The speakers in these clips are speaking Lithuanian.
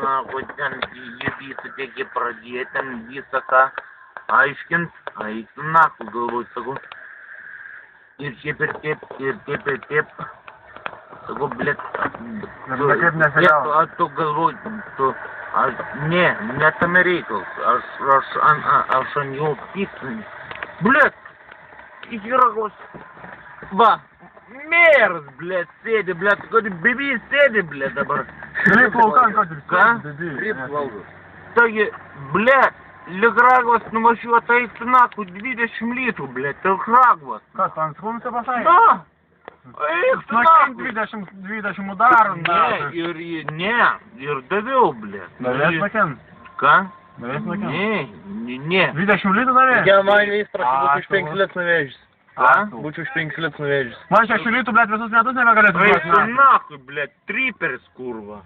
nahui, ten judyti taigi pradėti, ten visą ką aiškint, eik nahui, galvoju, sakau. Ir šiaip ir taip. Sakau, blėt, tu galvoji, ne tame reikalas, aš ant jo pykstu. Blėt, įsiragos, va, mėras, blėt, sėdi, blėt, kad bibys sėdi, blėt, dabar. Kaip laukan, kad ir sėdi, bibys. Kaip laukas. Taigi, blėt, lyg ragvas nuvažiuota eik tu naku 20 litrų, blėt, ir ragvas. Kas, ant skrumsi pasakė? Na! Eik tu naku! 20 udarų, ir daviau, blėt. Davės nakien? Ką? Davės nakien? Ne. 20 litrų davės? Я маю весь прошу, будь 5 лет навяжешь. А? Будь 5 лет навяжешь. Man 6 litrų, blėt, visus metus nebegalėtų Eik duoti. tu naku, blėt, triperis, kurva.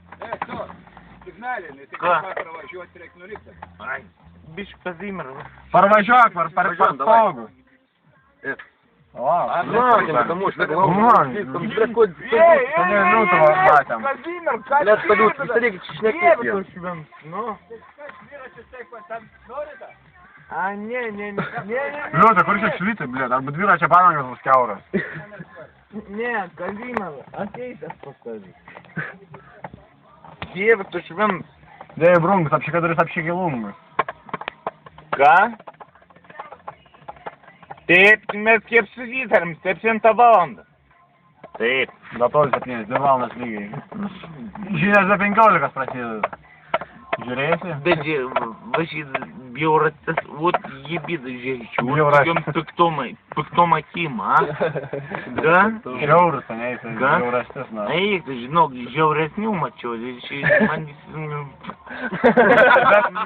Сигналили, ты Ка? как провожать трек нулится. Ai, biški Kazimieras. Parvažiuok, per stogų. Знаете, потому что слишком далеко. Ну, того матям. Блядь, салют, смотри, чечняки съел. Nu. Ne. Liūta, kur 6 litrų, blėt, arba dviračio padangas bus kiauras. Ne, Kazimieras, ateis aš pasakysiu. Dieve, tu švim. Dėjai brungus, apšikaduris apšikilungus. Ką? Taip, mes kaip susitarėm, 7 valandą. Taip. Datol 7, 2 valandas lygiai. Žinias be 15 prasideda. Žiūrėsi? Bet, vašys, bjauratis, вот ебida žiūrėčiau. Bjauratis. Tokiom piktom akim, a? Da? Žiaurus, ane, jis Ką? žiaurastis, na. Eik, žinok, žiauresnių mačiau, man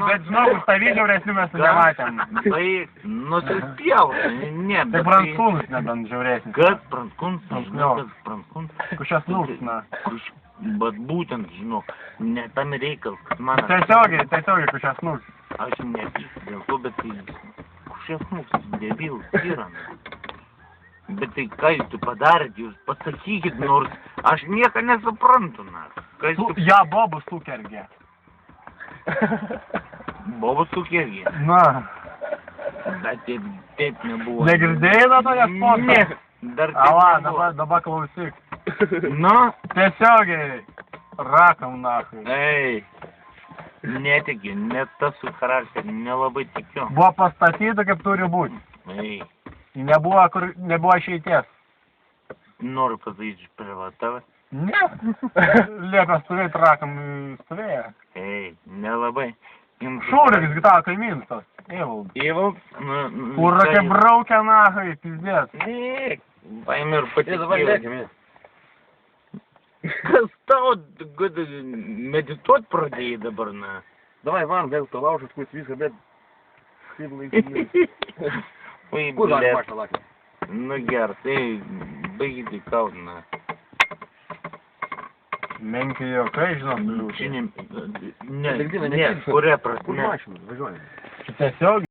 Bet žmogus, tavį žiauresnių mes nematėm. Eik, nusispjaut, ne, Tai Pranckūnus nebent žiauresnis. Kas Pranckūnas, Jo. kas Pranckūnas? Kušias nūks, na. Bet būtent, žinok, ne tam reikalas, kad man... Tiesiogiai kušias nūks. Aš nepyksiu dėl to, bet tai... Kušias nūks, debilas yra. Bet tai ką jūs padarėt, jūs pasakykit, nors aš nieko nesuprantu, na. Ja, bobus sukergė. Bobas sukergė. Na. Bet taip nebuvo. Negirdėjai nuo to sporto? Ne, dar taip Ava, nebuvo. dabar klausyk. Nu? Tiesiogiai. Rakam, nachai. Ei, netikiu, net tas su charakteriu, nelabai tikiu. Buvo pastatyta, kaip turi būti. Ei, Nebuvo išeities. noriu pasakyti privatavę. Ne. Liepia stovėti rakam stovėję. Ei, nelabai. Šūrikis, gitavo kaimynas tos. Evald. Evald? Kur rakia braukia, nachai, pizdės. Ne, paėmė ir patikėjau. Заваляйте Kas tau, kad medituot pradėjai dabar, na? Давай, Ван, дай то лаушить, какой-то визга, блядь. Oi, Куда blėt. Маша лаки? Nu ger, tai baigyti kauną. Menkiai jokai, žinom, liūčiai. Ne, kuria prasme. Куда Машу? Выживаем. Tiesiog